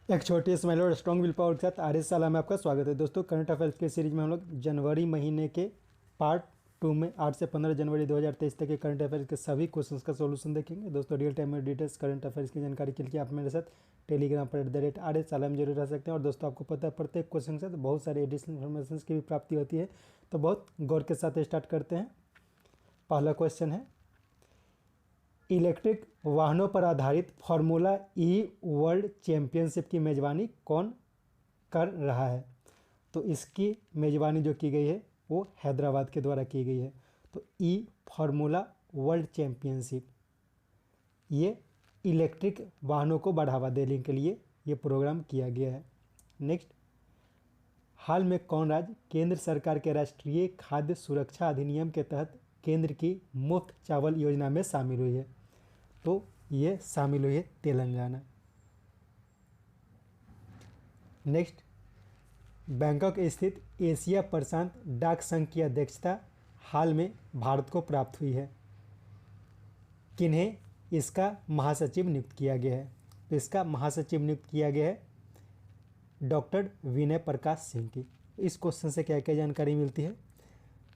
एक छोटी स्माइल और स्ट्रॉन्ग विल पावर के साथ आर एस साला में आपका स्वागत है। दोस्तों, करंट अफेयर्स के सीरीज में हम लोग जनवरी महीने के पार्ट 2 में 8 से 15 जनवरी 2023 तक के करंट अफेयर्स के सभी क्वेश्चंस का सॉल्यूशन देखेंगे। दोस्तों, रियल टाइम में डिटेल्स करंट अफेयर्स की जानकारी के लिए आप मेरे साथ टेलीग्राम पर @RS साला में जरूर रह सकते हैं। और दोस्तों, आपको पता है प्रत्येक क्वेश्चन से बहुत सारे एडिशनल इन्फॉर्मेशन की भी प्राप्ति होती है, तो बहुत गौर के साथ स्टार्ट करते हैं। पहला क्वेश्चन है, इलेक्ट्रिक वाहनों पर आधारित फार्मूला ई वर्ल्ड चैंपियनशिप की मेजबानी कौन कर रहा है? तो इसकी मेजबानी जो की गई है वो हैदराबाद के द्वारा की गई है। तो ई फार्मूला वर्ल्ड चैंपियनशिप, ये इलेक्ट्रिक वाहनों को बढ़ावा देने के लिए ये प्रोग्राम किया गया है। नेक्स्ट, हाल में कौन राज्य केंद्र सरकार के राष्ट्रीय खाद्य सुरक्षा अधिनियम के तहत केंद्र की मुफ्त चावल योजना में शामिल हुई है? तो ये शामिल हुई है तेलंगाना। नेक्स्ट, बैंकॉक स्थित एशिया प्रशांत डाक संघ की अध्यक्षता हाल में भारत को प्राप्त हुई है। किन्हें इसका महासचिव नियुक्त किया गया है? तो इसका महासचिव नियुक्त किया गया है डॉक्टर विनय प्रकाश सिंह की। इस क्वेश्चन से क्या क्या जानकारी मिलती है?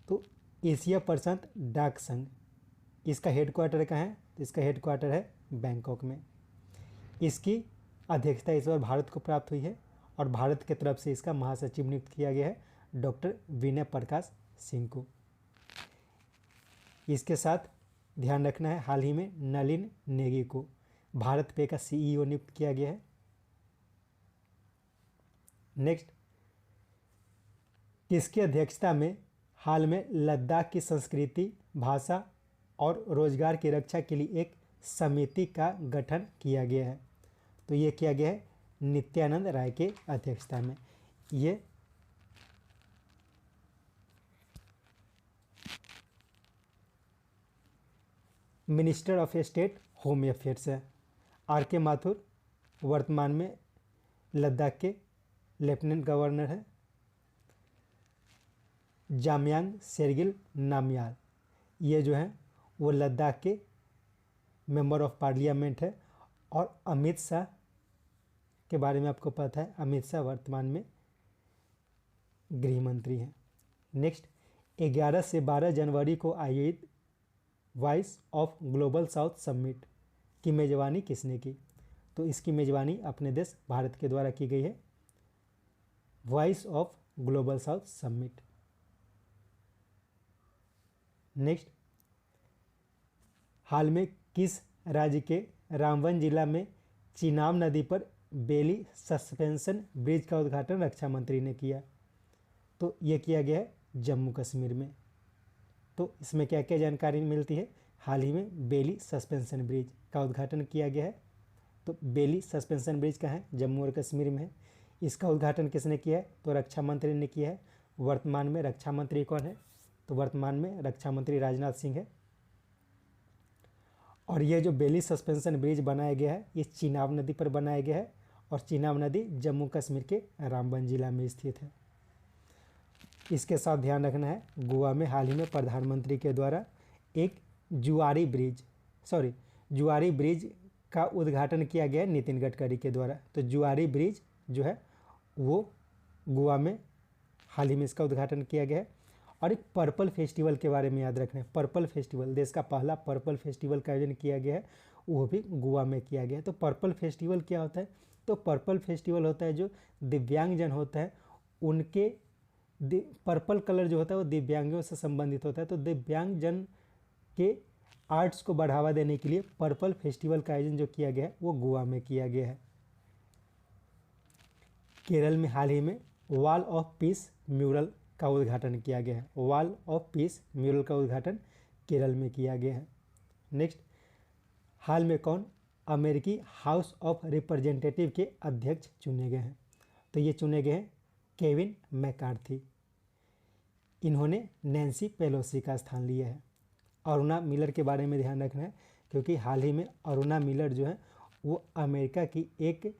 तो एशिया प्रशांत डाक संघ, इसका हेडक्वार्टर कहाँ है? तो इसका हेडक्वार्टर है बैंकॉक में। इसकी अध्यक्षता इस बार भारत को प्राप्त हुई है और भारत की तरफ से इसका महासचिव नियुक्त किया गया है डॉक्टर विनय प्रकाश सिंह को। इसके साथ ध्यान रखना है, हाल ही में नलिन नेगी को भारत पे का सीईओ नियुक्त किया गया है। नेक्स्ट, किसकी अध्यक्षता में हाल में लद्दाख की संस्कृति, भाषा और रोजगार की रक्षा के लिए एक समिति का गठन किया गया है? तो ये किया गया है नित्यानंद राय के अध्यक्षता में। ये minister of state home affairs है। आर के माथुर वर्तमान में लद्दाख के लेफ्टिनेंट गवर्नर है। जामयांग शेरगिल नामयाल, ये जो है वो लद्दाख के मेंबर ऑफ पार्लियामेंट है। और अमित शाह के बारे में आपको पता है, अमित शाह वर्तमान में गृह मंत्री हैं। नेक्स्ट, 11 से 12 जनवरी को आयोजित voice of global south summit की मेजबानी किसने की? तो इसकी मेजबानी अपने देश भारत के द्वारा की गई है, voice of global south summit. Next, हाल में किस राज्य के रामबन जिला में चिनाब नदी पर बेली सस्पेंशन ब्रिज का उद्घाटन रक्षा मंत्री ने किया? तो ये किया गया है जम्मू कश्मीर में। तो इसमें क्या क्या जानकारी मिलती है? हाल ही में बेली सस्पेंशन ब्रिज का उद्घाटन किया गया है। तो बेली सस्पेंशन ब्रिज कहाँ है? जम्मू और कश्मीर में है। इसका उद्घाटन किसने किया है? तो रक्षा मंत्री ने किया है। वर्तमान में रक्षा मंत्री कौन है? तो वर्तमान में रक्षा मंत्री राजनाथ सिंह है। और ये जो बेली सस्पेंशन ब्रिज बनाया गया है, ये चिनाब नदी पर बनाया गया है और चिनाब नदी जम्मू कश्मीर के रामबन जिला में स्थित है। इसके साथ ध्यान रखना है, गोवा में हाल ही में प्रधानमंत्री के द्वारा एक जुआरी ब्रिज का उद्घाटन किया गया है नितिन गडकरी के द्वारा। तो जुआरी ब्रिज जो है वो गोवा में हाल ही में इसका उद्घाटन किया गया है। और एक पर्पल फेस्टिवल के बारे में याद रखना है, पर्पल फेस्टिवल, देश का पहला पर्पल फेस्टिवल का आयोजन किया गया है, वो भी गोवा में किया गया है। तो पर्पल फेस्टिवल क्या होता है? तो पर्पल फेस्टिवल होता है जो दिव्यांगजन होता है उनके पर्पल कलर जो होता है वो दिव्यांगों से संबंधित होता है। तो दिव्यांगजन के आर्ट्स को बढ़ावा देने के लिए पर्पल फेस्टिवल का आयोजन जो किया गया है वो गोवा में किया गया है। केरल में हाल ही में वॉल ऑफ पीस म्यूरल का उद्घाटन किया गया है। वॉल ऑफ पीस म्यूरल का उद्घाटन केरल में किया गया है। नेक्स्ट, हाल में कौन अमेरिकी हाउस ऑफ रिप्रेजेंटेटिव के अध्यक्ष चुने गए हैं? तो ये चुने गए हैं केविन मैकार्थी। इन्होंने नैन्सी पेलोसी का स्थान लिया है। अरुणा मिलर के बारे में ध्यान रखना है, क्योंकि हाल ही में अरुणा मिलर जो है वो अमेरिका की एक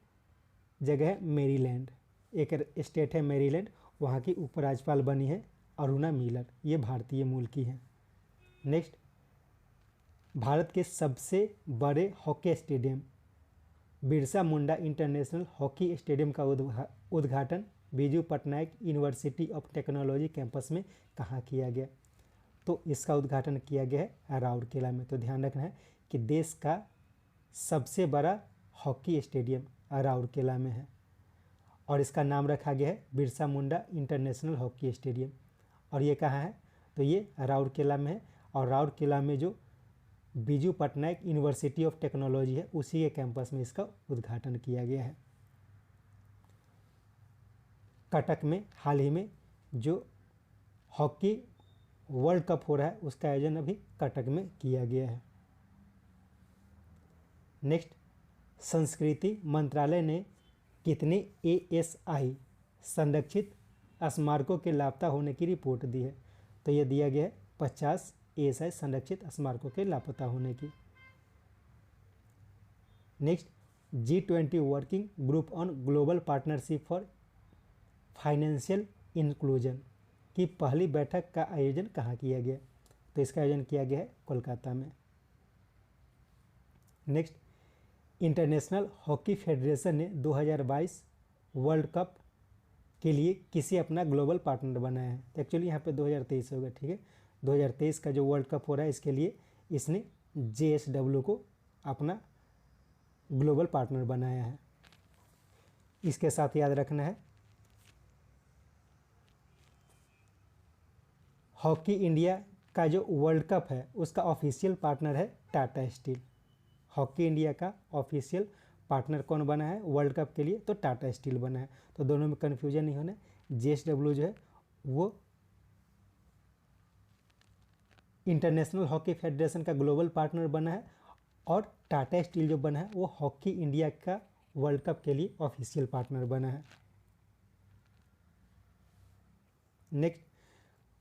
जगह है मेरीलैंड, एक स्टेट है मेरीलैंड, वहाँ की उपराज्यपाल बनी है अरुणा मिलर। ये भारतीय मूल की है। नेक्स्ट, भारत के सबसे बड़े hockey stadium Birsa Munda international hockey stadium का उद्घाटन Biju Patnaik university of technology campus में कहाँ किया गया? तो इसका उद्घाटन किया गया है राउरकेला में। तो ध्यान रखना है कि देश का सबसे बड़ा हॉकी स्टेडियम राउरकेला में है और इसका नाम रखा गया है Birsa Munda international hockey stadium. और ये कहाँ है? तो ये राउरकेला में है और राउरकेला में जो Biju Patnaik university of technology है उसी के कैंपस में इसका उद्घाटन किया गया है। कटक में हाल ही में जो हॉकी वर्ल्ड कप हो रहा है उसका आयोजन अभी कटक में किया गया है। नेक्स्ट, संस्कृति मंत्रालय ने कितने ASI संरक्षित स्मारकों के लापता होने की रिपोर्ट दी है? तो ये दिया गया है 50 ASI संरक्षित स्मारकों के लापता होने की। Next, G20 working group on global partnership for financial inclusion की पहली बैठक का आयोजन कहाँ किया गया? तो इसका आयोजन किया गया है कोलकाता में। नेक्स्ट, इंटरनेशनल हॉकी फेडरेशन ने 2022 वर्ल्ड कप के लिए किसे अपना ग्लोबल पार्टनर बनाया है? तो एक्चुअली यहाँ पे 2023 होगा, ठीक है। 2023 का जो वर्ल्ड कप हो रहा है इसके लिए इसने JSW को अपना ग्लोबल पार्टनर बनाया है। इसके साथ याद रखना है हॉकी इंडिया का जो वर्ल्ड कप है उसका ऑफिशियल पार्टनर है टाटा स्टील। हॉकी इंडिया का ऑफिशियल पार्टनर कौन बना है वर्ल्ड कप के लिए? तो टाटा स्टील बना है। तो दोनों में कन्फ्यूजन नहीं होना। JSW जो है वो इंटरनेशनल हॉकी फेडरेशन का ग्लोबल पार्टनर बना है और टाटा स्टील जो बना है वो हॉकी इंडिया का वर्ल्ड कप के लिए ऑफिशियल पार्टनर बना है। नेक्स्ट,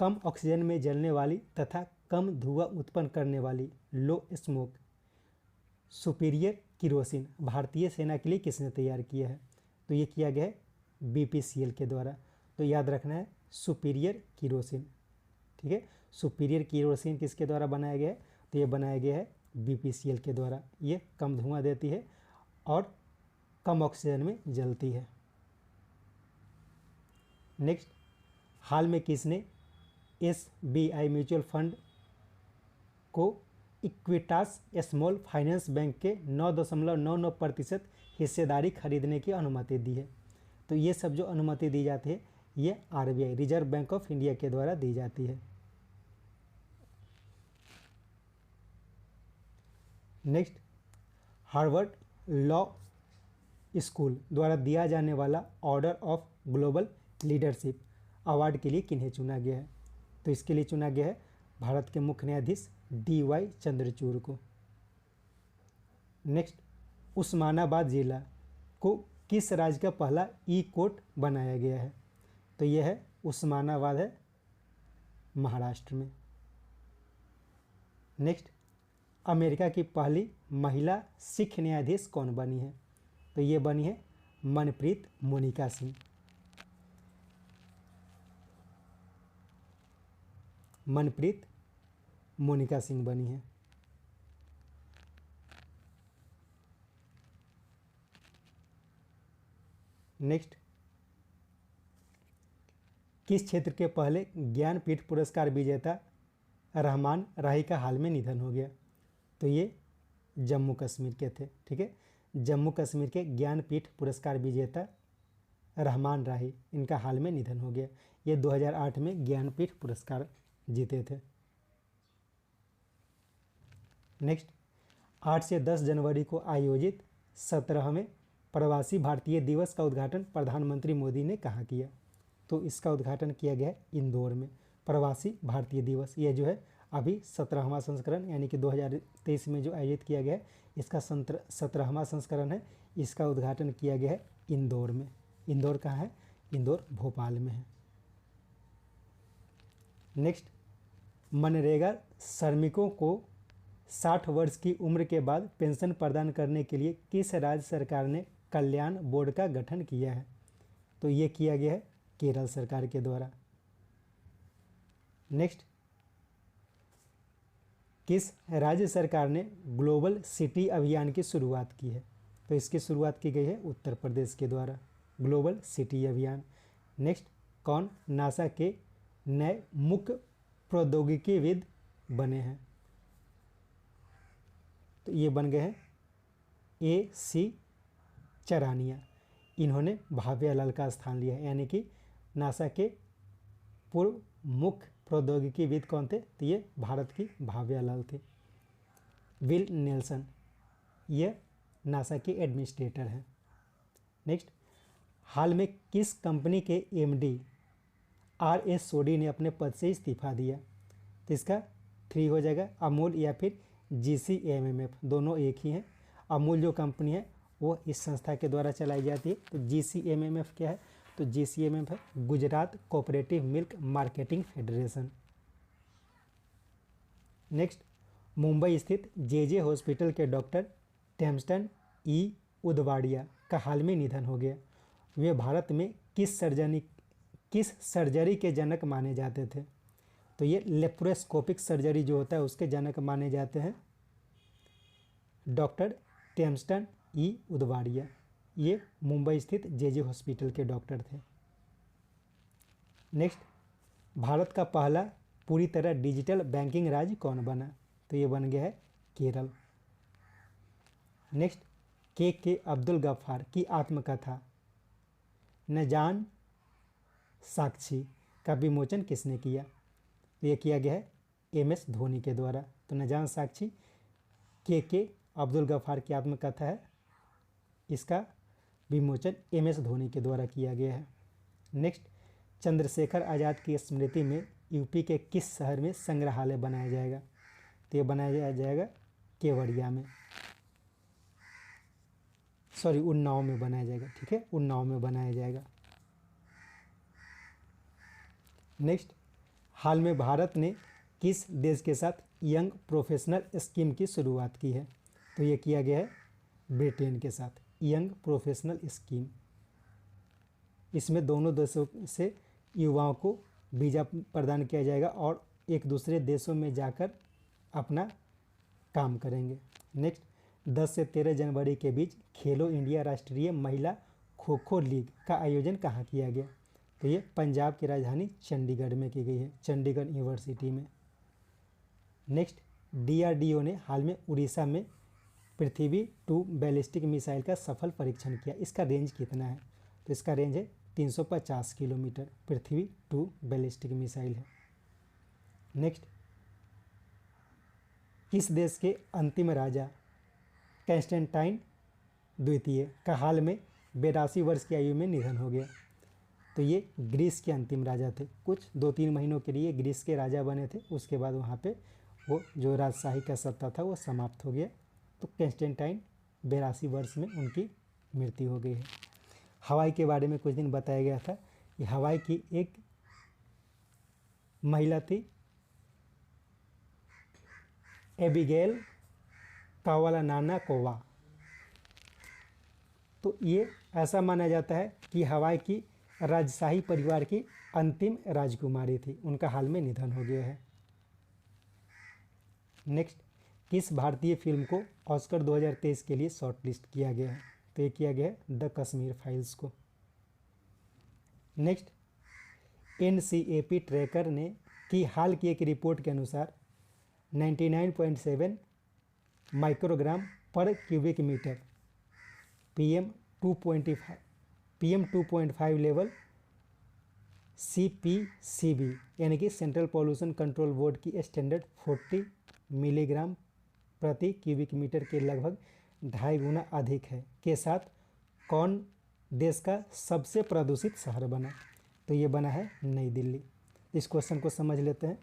कम ऑक्सीजन में जलने वाली तथा कम धुआं उत्पन्न करने वाली लो स्मोक सुपीरियर किरोसिन भारतीय सेना के लिए किसने तैयार किया है? तो ये किया गया है BPCL के द्वारा। तो याद रखना है सुपीरियर किरोसिन, ठीक है। सुपीरियर किरोसिन किसके द्वारा बनाया गया है? तो ये बनाया गया है BPCL के द्वारा। ये कम धुआं देती है और कम ऑक्सीजन में जलती है। नेक्स्ट, हाल में किसने SBI म्यूचुअल फंड को इक्विटास स्मॉल फाइनेंस बैंक के 9.99% हिस्सेदारी खरीदने की अनुमति दी है? तो ये सब जो अनुमति दी जाती है ये RBI reserve bank of India के द्वारा दी जाती है। नेक्स्ट, हार्वर्ड लॉ स्कूल द्वारा दिया जाने वाला order of global leadership award के लिए किन्हें चुना गया है? तो इसके लिए चुना गया है भारत के मुख्य न्यायाधीश DY चंद्रचूड़ को। नेक्स्ट, उस्मानाबाद जिला को किस राज्य का पहला E-कोर्ट बनाया गया है? तो यह है उस्मानाबाद है महाराष्ट्र में। नेक्स्ट, अमेरिका की पहली महिला सिख न्यायाधीश कौन बनी है? तो ये बनी है मनप्रीत मोनिका सिंह। मनप्रीत मोनिका सिंह बनी है। नेक्स्ट, किस क्षेत्र के पहले ज्ञानपीठ पुरस्कार विजेता रहमान राही का हाल में निधन हो गया? तो ये जम्मू कश्मीर के थे, ठीक है। जम्मू कश्मीर के ज्ञानपीठ पुरस्कार विजेता रहमान राही, इनका हाल में निधन हो गया। ये 2008 में ज्ञानपीठ पुरस्कार जीते थे। नेक्स्ट, 8 से 10 जनवरी को आयोजित 17वें प्रवासी भारतीय दिवस का उद्घाटन प्रधानमंत्री मोदी ने कहाँ किया? तो इसका उद्घाटन किया गया है इंदौर में। प्रवासी भारतीय दिवस ये जो है अभी 17वां संस्करण यानी कि 2023 में जो आयोजित किया गया है इसका 17वां संस्करण है। इसका उद्घाटन किया गया है इंदौर में। इंदौर कहाँ है? इंदौर भोपाल में है। नेक्स्ट, मनरेगा श्रमिकों को 60 वर्ष की उम्र के बाद पेंशन प्रदान करने के लिए किस राज्य सरकार ने कल्याण बोर्ड का गठन किया है? तो ये किया गया है केरल सरकार के द्वारा। नेक्स्ट, किस राज्य सरकार ने ग्लोबल सिटी अभियान की शुरुआत की है? तो तो इसकी शुरुआत की गई है उत्तर प्रदेश के द्वारा, ग्लोबल सिटी अभियान। नेक्स्ट, कौन नासा के नए मुख्य प्रौद्योगिकीविद बने हैं? तो ये बन गए हैं AC चरानिया। इन्होंने भाव्यालाल का स्थान लिया है, यानी कि नासा के पूर्व मुख्य प्रौद्योगिकीविद कौन थे? तो ये भारत की भाव्यालाल थे। विल नेल्सन, ये नासा के एडमिनिस्ट्रेटर हैं। नेक्स्ट, हाल में किस कंपनी के MD RS सोडी ने अपने पद से इस्तीफा दिया? तो इसका 3 हो जाएगा, अमूल या फिर GCMMF, दोनों एक ही हैं। अमूल जो कंपनी है वो इस संस्था के द्वारा चलाई जाती है। तो GCMMF क्या है? तो GCMMF है Gujarat cooperative milk marketing federation. Next, Mumbai स्थित JJ हॉस्पिटल के डॉक्टर टेम्स्टन E उदवाड़िया का हाल में निधन हो गया। वे भारत में किस सर्जरी के जनक माने जाते थे? तो ये लेप्रोस्कोपिक सर्जरी जो होता है उसके जनक माने जाते हैं डॉक्टर टेम्स्टन E उदवाड़िया। ये मुंबई स्थित JJ हॉस्पिटल के डॉक्टर थे। नेक्स्ट, भारत का पहला पूरी तरह डिजिटल बैंकिंग राज्य कौन बना? तो ये बन गया है केरल। नेक्स्ट, के अब्दुल गफ्फार की आत्मकथा न जान साक्षी का विमोचन किसने किया? तो ये किया गया है MS धोनी के द्वारा। तो न जान साक्षी के अब्दुल गफ्फार की आत्मकथा है, इसका विमोचन MS धोनी के द्वारा किया गया है। नेक्स्ट, चंद्रशेखर आज़ाद की स्मृति में यूपी के किस शहर में संग्रहालय बनाया जाएगा? तो ये बनाया जाएगा केवड़िया में, सॉरी उन्नाव में बनाया जाएगा। ठीक है, उन्नाव में बनाया जाएगा। नेक्स्ट, हाल में भारत ने किस देश के साथ यंग प्रोफेशनल स्कीम की शुरुआत की है? तो ये किया गया है ब्रिटेन के साथ, यंग प्रोफेशनल स्कीम। इसमें दोनों देशों से युवाओं को वीज़ा प्रदान किया जाएगा और एक दूसरे देशों में जाकर अपना काम करेंगे। नेक्स्ट, 10 से 13 जनवरी के बीच खेलो इंडिया राष्ट्रीय महिला खो खो लीग का आयोजन कहाँ किया गया? तो ये पंजाब की राजधानी चंडीगढ़ में की गई है, चंडीगढ़ यूनिवर्सिटी में। नेक्स्ट, DRDO ने हाल में उड़ीसा में पृथ्वी 2 बैलिस्टिक मिसाइल का सफल परीक्षण किया। इसका रेंज कितना है? तो इसका रेंज है 350 किलोमीटर। पृथ्वी 2 बैलिस्टिक मिसाइल है। नेक्स्ट, किस देश के अंतिम राजा कंस्टेंटाइन द्वितीय का हाल में 82 वर्ष की आयु में निधन हो गया? तो ये ग्रीस के अंतिम राजा थे। कुछ 2-3 महीनों के लिए ग्रीस के राजा बने थे, उसके बाद वहाँ पे वो जो राजशाही का सत्ता था वो समाप्त हो गया। तो कंस्टेंटाइन 82 वर्ष में उनकी मृत्यु हो गई है। हवाई के बारे में कुछ दिन बताया गया था। ये हवाई की एक महिला थी एबिगेल कावालानाना कोवा। तो ये ऐसा माना जाता है कि हवाई की राजशाही परिवार की अंतिम राजकुमारी थी। उनका हाल में निधन हो गया है। नेक्स्ट, किस भारतीय फिल्म को ऑस्कर 2023 के लिए शॉर्टलिस्ट किया गया है? तो ये किया गया है द कश्मीर फाइल्स को। नेक्स्ट, NCAP ट्रैकर ने की हाल की एक रिपोर्ट के अनुसार 99.7 माइक्रोग्राम पर cubic metre PM2.5 level CPCB यानी कि सेंट्रल पॉल्यूशन कंट्रोल बोर्ड की स्टैंडर्ड 40 मिलीग्राम प्रति क्यूबिक मीटर के लगभग 2.5 गुना अधिक है के साथ कौन देश का सबसे प्रदूषित शहर बना? तो ये बना है नई दिल्ली। इस क्वेश्चन को समझ लेते हैं।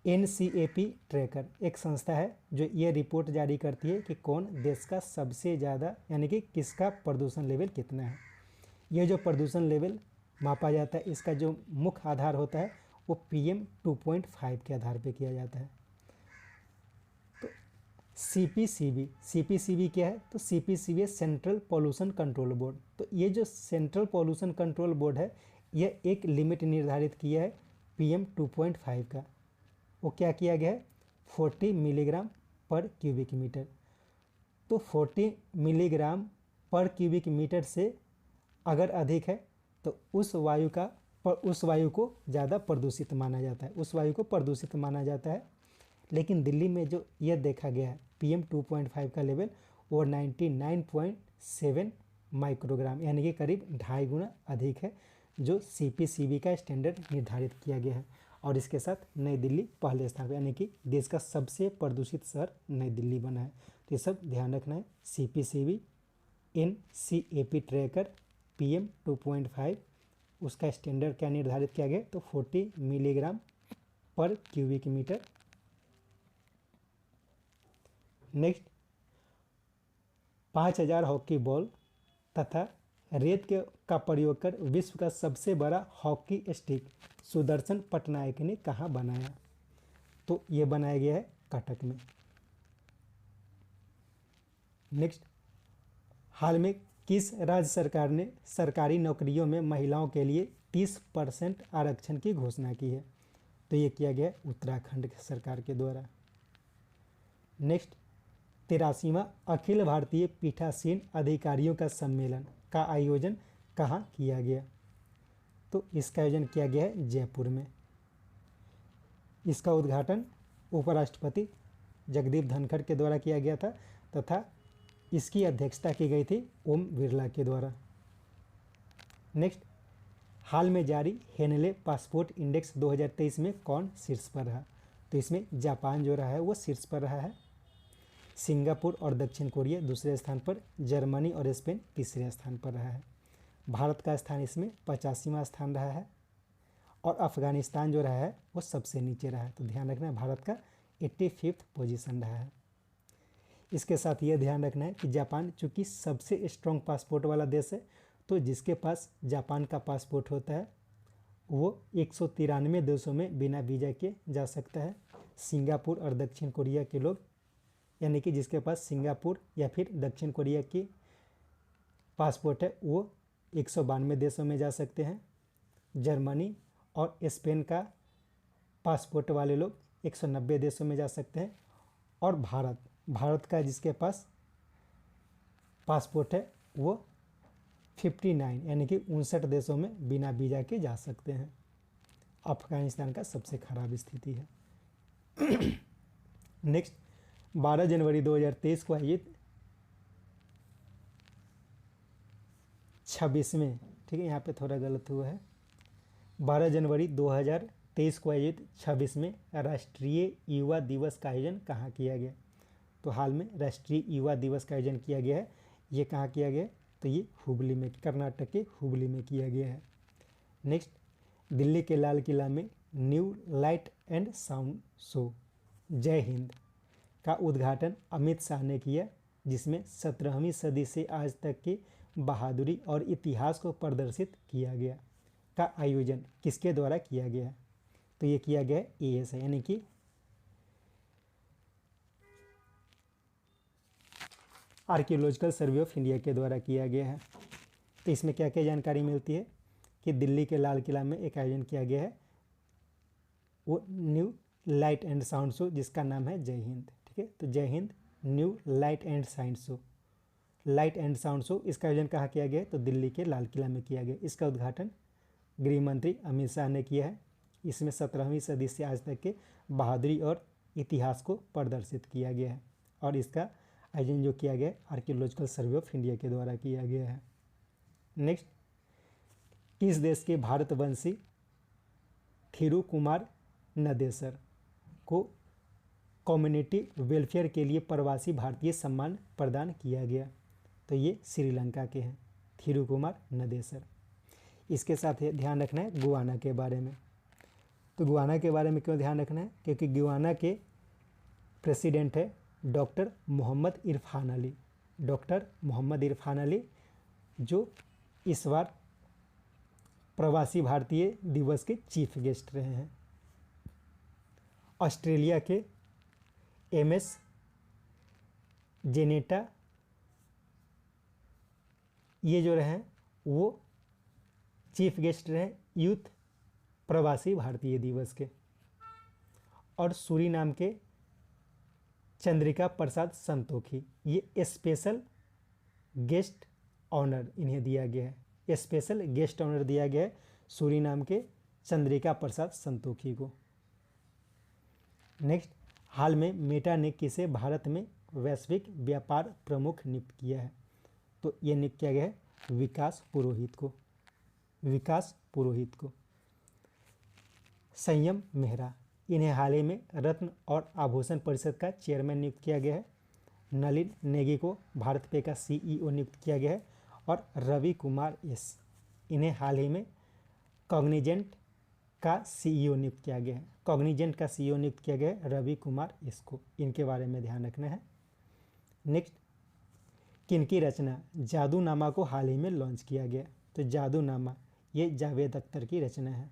NCAP ट्रैकर एक संस्था है जो ये रिपोर्ट जारी करती है कि कौन देश का सबसे ज़्यादा यानी कि किसका प्रदूषण लेवल कितना है। ये जो प्रदूषण लेवल मापा जाता है इसका जो मुख्य आधार होता है वो PM2.5 के आधार पे किया जाता है। तो CPCB क्या है? तो CPCB है सेंट्रल पॉल्यूशन कंट्रोल बोर्ड। तो ये जो सेंट्रल पॉल्यूशन कंट्रोल बोर्ड है यह एक लिमिट निर्धारित किया है PM2.5 का। वो क्या किया गया है? 40 मिलीग्राम पर क्यूबिक मीटर। तो 40 मिलीग्राम पर क्यूबिक मीटर से अगर अधिक है तो उस वायु को ज़्यादा प्रदूषित माना जाता है, उस वायु को प्रदूषित माना जाता है। लेकिन दिल्ली में जो यह देखा गया है PM 2.5 का लेवल वो 99.7 माइक्रोग्राम यानी कि करीब 2.5 गुना अधिक है, जो CPCB का स्टैंडर्ड निर्धारित किया गया है। और इसके साथ नई दिल्ली पहले स्थान पर, यानी कि देश का सबसे प्रदूषित शहर नई दिल्ली बना है। तो ये सब ध्यान रखना है। CPCB NCAP ट्रैकर PM 2.5 उसका स्टैंडर्ड क्या निर्धारित किया गया, तो 40 मिलीग्राम पर cubic metre. Next, 5000 hockey ball तथा रेत का प्रयोग कर विश्व का सबसे बड़ा हॉकी स्टिक सुदर्शन पटनायक ने कहाँ बनाया, तो ये बनाया गया है कटक में। नेक्स्ट, हाल में किस राज्य सरकार ने सरकारी नौकरियों में महिलाओं के लिए 30% आरक्षण की घोषणा की है, तो ये किया गया उत्तराखंड सरकार के द्वारा। नेक्स्ट, 83वां अखिल भारतीय पीठासीन अधिकारियों का सम्मेलन का आयोजन कहाँ किया गया, तो इसका आयोजन किया गया है जयपुर में। इसका उद्घाटन उपराष्ट्रपति जगदीप धनखड़ के द्वारा किया गया था तथा इसकी अध्यक्षता की गई थी ओम बिरला के द्वारा। नेक्स्ट, हाल में जारी हेनले पासपोर्ट इंडेक्स 2023 में कौन शीर्ष पर रहा, तो इसमें जापान जो रहा है वो शीर्ष पर रहा है, सिंगापुर और दक्षिण कोरिया दूसरे स्थान पर, जर्मनी और स्पेन तीसरे स्थान पर रहा है। भारत का स्थान इसमें 85वां स्थान रहा है और अफगानिस्तान जो रहा है वो सबसे नीचे रहा है। तो ध्यान रखना है भारत का 85th पोजीशन रहा है। इसके साथ ये ध्यान रखना है कि जापान चूँकि सबसे स्ट्रॉन्ग पासपोर्ट वाला देश है, तो जिसके पास जापान का पासपोर्ट होता है वो 193 देशों में बिना वीज़ा के जा सकता है। सिंगापुर और दक्षिण कोरिया के लोग, यानी कि जिसके पास सिंगापुर या फिर दक्षिण कोरिया की पासपोर्ट है वो 192 देशों में जा सकते हैं। जर्मनी और स्पेन का पासपोर्ट वाले लोग 190 देशों में जा सकते हैं। और भारत का जिसके पास पासपोर्ट है वो 59 यानी कि 59 देशों में बिना वीज़ा के जा सकते हैं। अफगानिस्तान का सबसे खराब स्थिति है। नेक्स्ट, 12 जनवरी 2023 को आयोजित 26वें, ठीक है यहाँ पे थोड़ा गलत हुआ है, 12 जनवरी 2023 को आयोजित 26वें राष्ट्रीय युवा दिवस का आयोजन कहाँ किया गया, तो हाल में राष्ट्रीय युवा दिवस का आयोजन किया गया है। ये कहाँ किया गया, तो ये हुबली में, कर्नाटक के हुबली में किया गया है। नेक्स्ट, दिल्ली के लाल किला में new light and sound show जय हिंद का उद्घाटन अमित शाह ने किया, जिसमें 17वीं सदी से आज तक की बहादुरी और इतिहास को प्रदर्शित किया गया। का आयोजन किसके द्वारा किया गया है, तो ये किया गया ASI यानी कि आर्कियोलॉजिकल सर्वे ऑफ इंडिया के द्वारा किया गया है। तो इसमें क्या क्या जानकारी मिलती है कि दिल्ली के लाल किला में एक आयोजन किया गया है वो new light and sound show, जिसका नाम है जय हिंद। ठीक है, तो जय Hind new light and sound show, light and sound show, इसका आयोजन कहाँ किया गया, तो दिल्ली के लाल किला में किया गया। इसका उद्घाटन गृह मंत्री अमित शाह ने किया है। इसमें 17वीं सदी से आज तक के बहादुरी और इतिहास को प्रदर्शित किया गया है और इसका आयोजन जो किया गया आर्कियोलॉजिकल सर्वे ऑफ इंडिया के द्वारा किया गया है। नेक्स्ट, किस देश के भारतवंशी थिरुकुमार नदेसर को कम्युनिटी वेलफेयर के लिए प्रवासी भारतीय सम्मान प्रदान किया गया, तो ये श्रीलंका के हैं थिरुकुमार नदेसर। इसके साथ ही ध्यान रखना है गुयाना के बारे में। तो गुयाना के बारे में क्यों ध्यान रखना है, क्योंकि गुयाना के प्रेसिडेंट है डॉक्टर मोहम्मद इरफान अली, डॉक्टर मोहम्मद इरफान अली, जो इस बार प्रवासी भारतीय दिवस के चीफ गेस्ट रहे हैं। ऑस्ट्रेलिया के MS जेनेटा ये जो रहे वो चीफ गेस्ट रहे यूथ प्रवासी भारतीय दिवस के। और सूरीनाम के चंद्रिका प्रसाद संतोखी, ये स्पेशल गेस्ट ऑनर इन्हें दिया गया है, स्पेशल गेस्ट ऑनर दिया गया है सूरीनाम के चंद्रिका प्रसाद संतोखी को। नेक्स्ट, हाल में मेटा ने किसे भारत में वैश्विक व्यापार प्रमुख नियुक्त किया है? तो ये नियुक्त किया गया है विकास पुरोहित को, विकास पुरोहित को। संयम मेहरा, इन्हें हाल ही में रत्न और आभूषण परिषद का चेयरमैन नियुक्त किया गया है। नलिन नेगी को भारत पे का सीईओ नियुक्त किया गया है। और रवि कुमार एस, इन्हें हाल ही में कॉग्निजेंट का सीईओ नियुक्त किया गया है। कॉग्निजेंट का सीईओ नियुक्त किया गया है रवि कुमार एस को, इनके बारे में ध्यान रखना है। नेक्स्ट, किनकी रचना जादूनामा को हाल ही में लॉन्च किया गया? तो जादूनामा ये जावेद अख्तर की रचना है।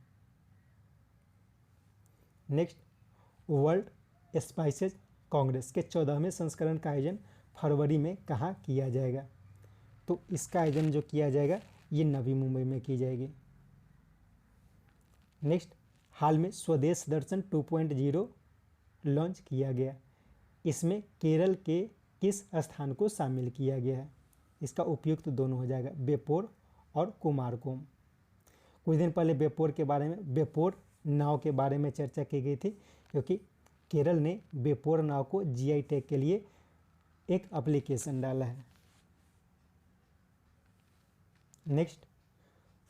नेक्स्ट, वर्ल्ड स्पाइसेज कांग्रेस के 14वें संस्करण का आयोजन फरवरी में कहाँ किया जाएगा? तो इसका आयोजन जो किया जाएगा ये नवी मुंबई में की जाएगी। नेक्स्ट, हाल में स्वदेश दर्शन 2.0 लॉन्च किया गया, इसमें केरल के किस स्थान को शामिल किया गया है? इसका उपयुक्त दोनों हो जाएगा, बेपोर और कुमारकोम। कुछ दिन पहले बेपोर के बारे में, बेपोर नाव के बारे में चर्चा की गई थी, क्योंकि केरल ने बेपोर नाव को जीआई टैग के लिए एक एप्लीकेशन डाला है। नेक्स्ट,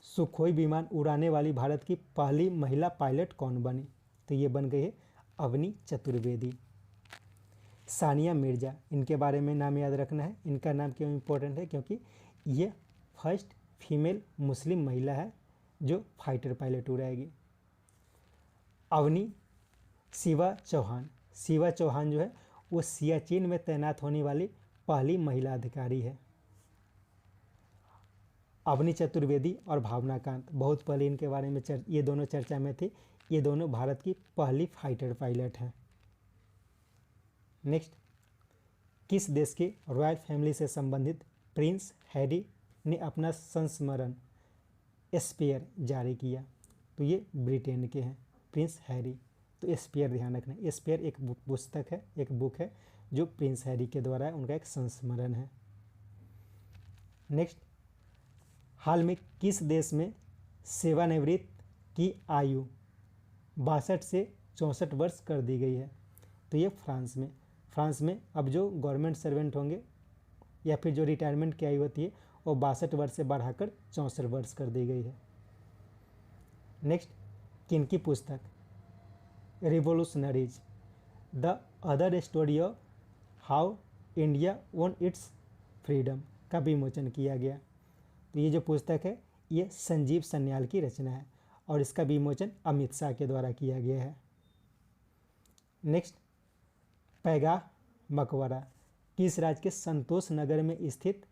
सुखोई विमान उड़ाने वाली भारत की पहली महिला पायलट कौन बनी? तो ये बन गई है अवनी चतुर्वेदी। सानिया मिर्जा, इनके बारे में नाम याद रखना है। इनका नाम क्यों इम्पोर्टेंट है? क्योंकि ये फर्स्ट फीमेल मुस्लिम महिला है जो फाइटर पायलट उड़ाएगी। अवनी शिवा चौहान, शिवा चौहान जो है वो सियाचिन में तैनात होने वाली पहली महिला अधिकारी है। अवनी चतुर्वेदी और भावना कांत, बहुत पहले इनके बारे में ये दोनों चर्चा में थे। ये दोनों भारत की पहली फाइटर पायलट हैं। नेक्स्ट, किस देश के रॉयल फैमिली से संबंधित प्रिंस हैरी ने अपना संस्मरण स्पेयर जारी किया? तो ये ब्रिटेन के हैं प्रिंस हैरी। तो स्पेयर ध्यान रखना है, स्पेयर एक पुस्तक है, एक बुक है जो प्रिंस हैरी के द्वारा है, उनका एक संस्मरण है। नेक्स्ट, हाल में किस देश में सेवानिवृत्त की आयु 62 से 64 वर्ष कर दी गई है? तो ये फ्रांस में। फ्रांस में अब जो गवर्नमेंट सर्वेंट होंगे या फिर जो रिटायरमेंट की आयु होती है वो 62 वर्ष से बढ़ाकर 64 वर्ष कर दी गई है। नेक्स्ट, किनकी पुस्तक revolutionaries the other story of how India won it's freedom का विमोचन किया गया? तो ये जो पुस्तक है ये संजीव सन्याल की रचना है और इसका विमोचन अमित शाह के द्वारा किया गया है। नेक्स्ट, पैगाह मकबरा किस राज्य के संतोष नगर में स्थित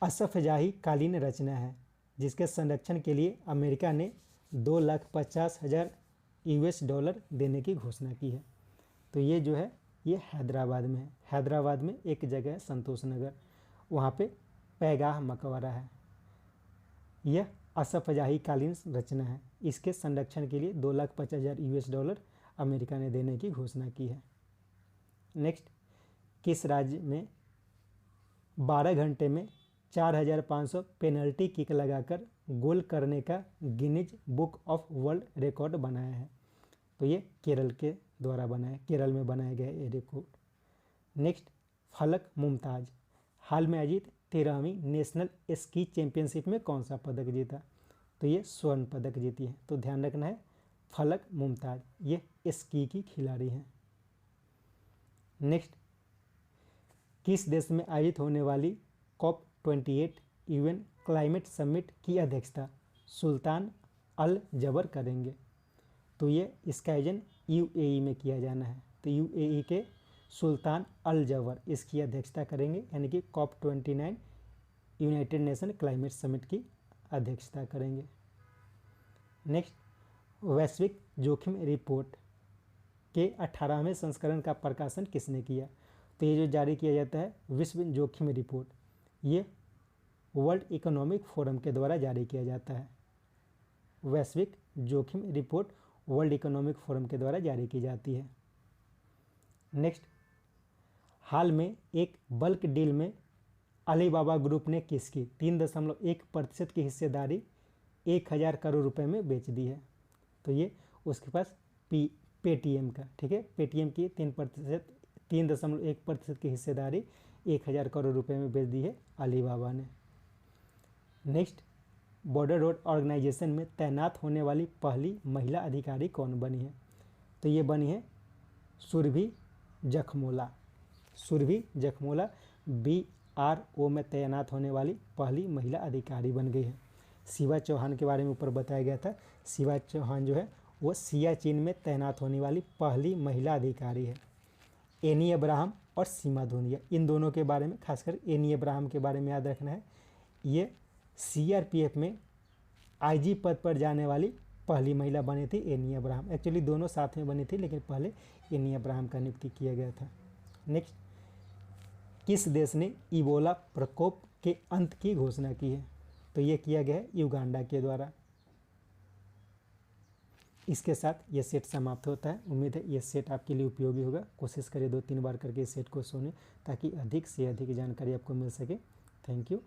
असफजाही कालीन रचना है जिसके संरक्षण के लिए अमेरिका ने $2,50,000 US देने की घोषणा की है? तो ये जो है ये हैदराबाद में है। हैदराबाद में एक जगह है संतोष नगर, वहाँ पे पैगाह मकबरा है। यह असफजाही कालीन रचना है, इसके संरक्षण के लिए $2,50,000 US अमेरिका ने देने की घोषणा की है। नेक्स्ट, किस राज्य में 12 घंटे में 4,500 पेनल्टी किक लगाकर गोल करने का Guinness book of world record बनाया है? तो ये केरल के द्वारा बनाया, केरल में बनाया गया ये रिकॉर्ड। नेक्स्ट, फलक मुमताज हाल में आयोजित 13वीं नेशनल स्की चैंपियनशिप में कौन सा पदक जीता? तो ये स्वर्ण पदक जीती है। तो ध्यान रखना है फलक मुमताज ये स्की की खिलाड़ी हैं। नेक्स्ट, किस देश में आयोजित होने वाली COP28 यूएन क्लाइमेट समिट की अध्यक्षता सुल्तान अल जबर करेंगे? तो ये इसका आयोजन यूएई में किया जाना है। तो यूएई के सुल्तान अल जबर इसकी अध्यक्षता करेंगे, यानी कि COP29 United nation climate summit की अध्यक्षता करेंगे। नेक्स्ट, वैश्विक जोखिम रिपोर्ट के 18वें संस्करण का प्रकाशन किसने किया? तो ये जो जारी किया जाता है विश्व जोखिम रिपोर्ट, ये वर्ल्ड इकोनॉमिक फोरम के द्वारा जारी किया जाता है। वैश्विक जोखिम रिपोर्ट वर्ल्ड इकोनॉमिक फोरम के द्वारा जारी की जाती है। नेक्स्ट, हाल में एक बल्क डील में अलीबाबा ग्रुप ने किसकी 3.1% की हिस्सेदारी 1000 करोड़ रुपए में बेच दी है। तो ये उसके पास पेटीएम का, ठीक है, पेटीएम की 3.1% की हिस्सेदारी 1000 करोड़ रुपए में बेच दी है अलीबाबा ने। नेक्स्ट, बॉर्डर रोड ऑर्गेनाइजेशन में तैनात होने वाली पहली महिला अधिकारी कौन बनी है? तो ये बनी है सुरभि जखमोला। सुरभि जखमोला BRO में तैनात होने वाली पहली महिला अधिकारी बन गई है। शिवा चौहान के बारे में ऊपर बताया गया था। शिवा चौहान जो है वो सियाचिन में तैनात होने वाली पहली महिला अधिकारी है। एनी अब्राहम और सीमा धूनिया, इन दोनों के बारे में, खासकर एनी अब्राहम के बारे में याद रखना है। ये CRPF में IG पद पर जाने वाली पहली महिला बनी थी एनी अब्राहम। एक्चुअली दोनों साथ में बनी थी, लेकिन पहले एनी अब्राहम का नियुक्ति किया गया था। नेक्स्ट, किस देश ने इबोला प्रकोप के अंत की घोषणा की है? तो ये किया गया है युगांडा के द्वारा। इसके साथ ये सेट समाप्त होता है। उम्मीद है ये सेट आपके लिए उपयोगी होगा। कोशिश करिए 2-3 बार करके इस सेट को सुने ताकि अधिक से अधिक जानकारी आपको मिल सके। Thank you.